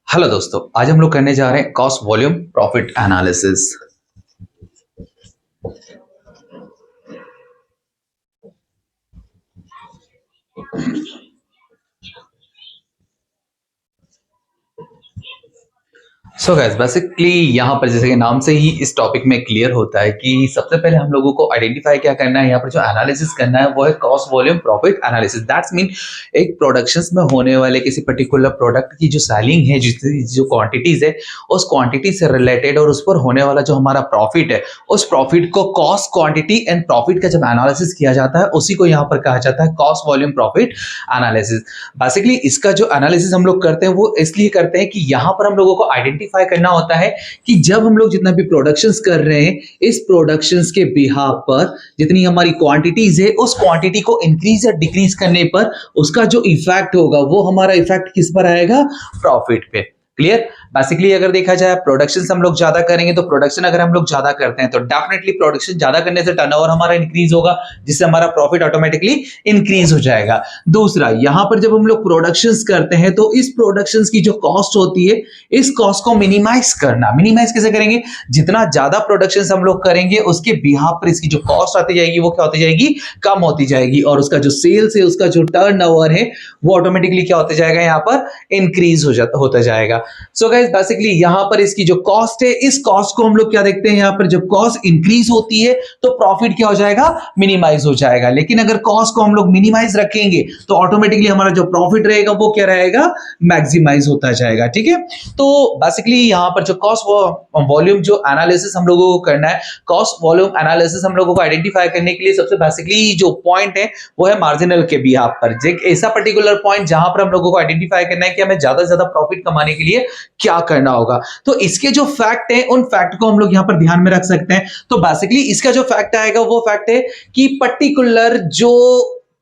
Hello दोस्तों, आज हम लोग करने जा रहे हैं cost volume profit analysis. So guys, basically यहाँ पर जैसे कि नाम से ही इस टॉपिक में क्लियर होता है कि सबसे पहले हम लोगों को आइडेंटिफाई क्या करना है। यहाँ पर जो एनालिसिस करना है वो है cost volume profit analysis. That's mean एक प्रोडक्शंस में होने वाले किसी पर्टिकुलर प्रोडक्ट की जो सेलिंग है, जो क्वांटिटीज है, उस क्वांटिटी से रिलेटेड और उस पर होने वाला जो हमारा प्रॉफिट है, उस प्रॉफिट को कॉस्ट, क्वांटिटी एंड प्रॉफिट का जब एनालिसिस किया जाता है उसी को यहाँ पर कहा जाता है cost volume profit analysis. Basically इसका जो एनालिसिस हम लोग करते हैं वो इसलिए करते हैं कि यहाँ पर हम लोगों को आइडेंटिफाई करना होता है कि जब हम लोग जितना भी प्रोडक्शंस कर रहे हैं, इस प्रोडक्शंस के बिहाफ पर जितनी हमारी क्वांटिटीज है, उस क्वांटिटी को इंक्रीज या डिक्रीज करने पर उसका जो इफेक्ट होगा वो हमारा इफेक्ट किस पर आएगा? प्रॉफिट पे। क्लियर? बेसिकली अगर देखा जाए प्रोडक्शन हम लोग ज्यादा करेंगे तो प्रोडक्शन अगर हम लोग ज्यादा करते हैं तो डेफिनेटली प्रोडक्शन ज्यादा करने से टर्नओवर हमारा इंक्रीज होगा, जिससे हमारा प्रॉफिट ऑटोमेटिकली इंक्रीज हो जाएगा। दूसरा, यहां पर जब हम लोग प्रोडक्शंस करते हैं तो इस प्रोडक्शंस की जो कॉस्ट होती है, इस कॉस्ट को मिनिमाइज करना। मिनिमाइज कैसे करेंगे? जितना ज्यादा प्रोडक्शंस हम लोग करेंगे उसके बिहाफ पर इसकी जो कॉस्ट आती जाएगी वो क्या होती जाएगी? कम होती जाएगी, और उसका जो सेल्स है, उसका जो टर्नओवर है, वो ऑटोमेटिकली क्या होता जाएगा? यहाँ पर इंक्रीज होता जाएगा। सो गाइस, बेसिकली यहां पर इसकी जो कॉस्ट है, इस कॉस्ट को हम लोग क्या देखते हैं? यहां पर जब कॉस्ट इंक्रीज होती है तो प्रॉफिट क्या हो जाएगा? मिनिमाइज हो जाएगा। लेकिन अगर कॉस्ट को हम लोग मिनिमाइज रखेंगे तो ऑटोमेटिकली हमारा जो प्रॉफिट रहेगा वो क्या रहेगा? मैक्सिमाइज होता जाएगा। ठीक है, तो बेसिकली यहां पर जो कॉस्ट वॉल्यूम जो एनालिसिस हम लोगों को करना है, कॉस्ट वॉल्यूम एनालिसिस हम लोगों को आइडेंटिफाई करने के लिए सबसे बेसिकली जो पॉइंट है वो है मार्जिनल के बिहाफ पर। एक ऐसा पर्टिकुलर पॉइंट जहां पर हम लोगों को आइडेंटिफाई करना है कि हमें ज्यादा से ज्यादा प्रॉफिट कमाने के लिए क्या करना होगा। तो इसके जो फैक्ट है उन फैक्ट को हम लोग यहां पर ध्यान में रख सकते हैं। तो बेसिकली इसका जो फैक्ट आएगा वो फैक्ट है कि पर्टिकुलर जो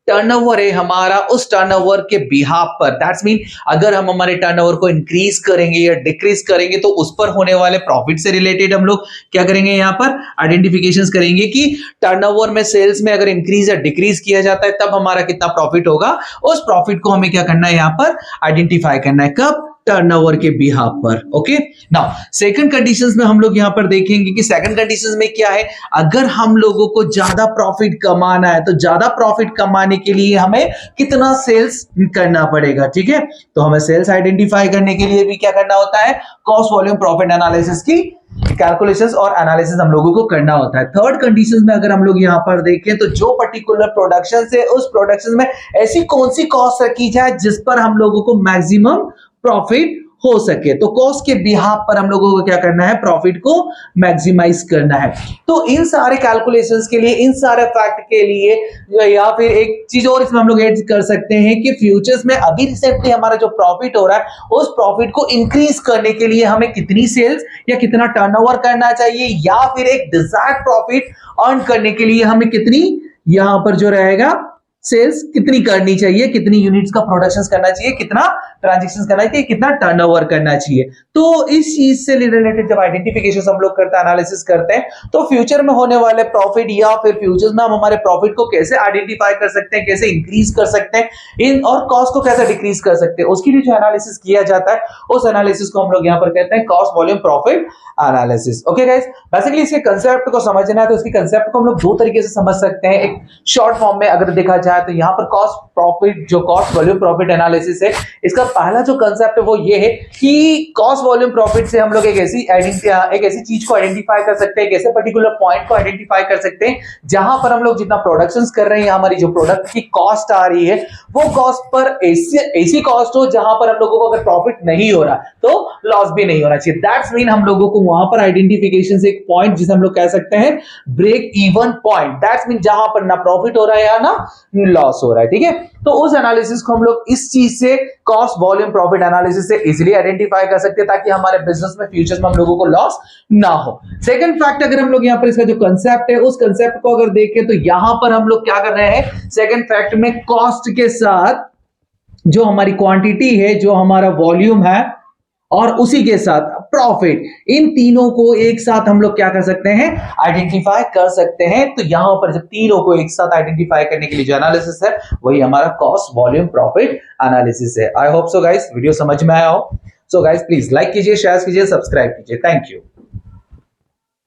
टर्नओवर है हमारा, उस टर्नओवर के बिहाफ पर, दैट्स मीन अगर हम हमारे टर्नओवर को इंक्रीज करेंगे या डिक्रीज करेंगे तो उस पर होने वाले प्रॉफिट से रिलेटेड हम लोग क्या करेंगे? यहां पर आइडेंटिफिकेशंस करेंगे कि टर्नओवर में, सेल्स में अगर इंक्रीज या डिक्रीज किया जाता है तब हमारा कितना प्रॉफिट होगा। उस प्रॉफिट को हमें क्या करना है? यहां पर आइडेंटिफाई करना है। कब? टर्नओवर के बिहाफ पर। ओके, नाउ सेकंड कंडीशंस में हम लोग यहां पर देखेंगे कि सेकंड कंडीशंस में क्या है। अगर हम लोगों को ज्यादा प्रॉफिट कमाना है तो ज्यादा प्रॉफिट कमाने के लिए हमें कितना सेल्स करना पड़ेगा? ठीक है, तो हमें सेल्स आइडेंटिफाई करने के लिए भी क्या करना होता है? कॉस्ट वॉल्यूम प्रॉफिट एनालिसिस की कैलकुलेशंस और एनालिसिस हम लोगों को करना होता है। थर्ड कंडीशंस में अगर हम लोग यहां पर देखें तो जो पर्टिकुलर प्रोडक्शन है उस प्रोडक्शन में ऐसी कौन सी कॉस्ट रखी जाए जिस पर हम लोगों को मैक्सिमम प्रॉफिट हो सके। तो कॉस्ट के बिहाफ पर हम लोगों को क्या करना है? प्रॉफिट को मैक्सिमाइज करना है। तो इन सारे कैलकुलेशंस के लिए, इन सारे फैक्ट के लिए, या फिर एक चीज और इसमें हम लोग ऐड कर सकते हैं कि फ्यूचर्स में अभी रिसेंटली हमारा जो प्रॉफिट हो रहा है उस प्रॉफिट को इंक्रीज करने के लिए हमें कितनी सेल्स या कितना टर्नओवर करना चाहिए, या फिर एक डिजायर्ड प्रॉफिट अर्न करने के लिए हमें कितनी यहां पर जो रहेगा सेल्स कितनी करनी चाहिए, कितनी यूनिट्स का प्रोडक्शन करना चाहिए, कितना ट्रांजैक्शन करना चाहिए, कितना टर्नओवर करना चाहिए। तो इस चीज से रिलेटेड जब आइडेंटिफिकेशन हम लोग करते हैं, एनालिसिस करते हैं, तो फ्यूचर में होने वाले प्रॉफिट या फिर फ्यूचर्स में हम हमारे प्रॉफिट को कैसे आइडेंटिफाई कर सकते हैं, कैसे इंक्रीज कर सकते हैं, इन और कॉस्ट को कैसे डिक्रीज कर सकते हैं, उसके लिए जो एनालिसिस किया जाता है उस एनालिसिस को हम लोग यहां पर कहते हैं cost volume profit analysis. Okay guys, basically इसके कंसेप्ट को समझना है तो इसके कंसेप्ट को हम लोग दो तरीके से समझ सकते हैं। एक शॉर्ट फॉर्म में अगर देखा जाए तो यहां पर कॉस्ट प्रॉफिट, जो कॉस्ट वॉल्यूम प्रॉफिट एनालिसिस है, इसका पहला जो कंसेप्ट है वो ये है कि कॉस्ट वॉल्यूम प्रॉफिट से हम लोग एक ऐसी चीज को आइडेंटिफाई कर सकते हैं, एक ऐसे पर्टिकुलर पॉइंट को आइडेंटिफाई कर सकते हैं जहां पर हम लोग जितना प्रोडक्शंस कर रहे हैं, हमारी जो प्रोडक्ट की कॉस्ट आ रही है वो कॉस्ट पर ऐसी कॉस्ट हो जहां पर हम लोगों को अगर प्रॉफिट नहीं हो रहा तो लॉस भी नहीं होना चाहिए। दैट्स मीन हम लोगों को वहां पर आइडेंटिफिकेशन से एक पॉइंट जिसे हम लोग कह सकते हैं break even point, that's mean जहां पर ना प्रॉफिट हो रहा है या ना लॉस हो रहा है। ठीक है, तो उस एनालिसिस को हम लोग इस चीज से, कॉस्ट वॉल्यूम प्रॉफिट एनालिसिस से इजीली आइडेंटिफाई कर सकते हैं ताकि हमारे बिजनेस में फ्यूचर्स में हम लोगों को लॉस ना हो। सेकंड फैक्ट, अगर हम लोग यहां पर इसका जो कंसेप्ट है उस कंसेप्ट को अगर देखें तो यहां पर हम लोग क्या कर रहे हैं? सेकंड फैक्ट में कॉस्ट के साथ जो हमारी क्वांटिटी है, जो हमारा वॉल्यूम है, और उसी के साथ प्रॉफिट, इन तीनों को एक साथ हम लोग क्या कर सकते हैं? आइडेंटिफाई कर सकते हैं। तो यहां पर जब तीनों को एक साथ आइडेंटिफाई करने के लिए जो एनालिसिस है वही हमारा कॉस्ट वॉल्यूम प्रॉफिट एनालिसिस है। I hope so guys video समझ में आया हो। सो गाइस प्लीज लाइक कीजिए, शेयर कीजिए, सब्सक्राइब कीजिए। Thank you.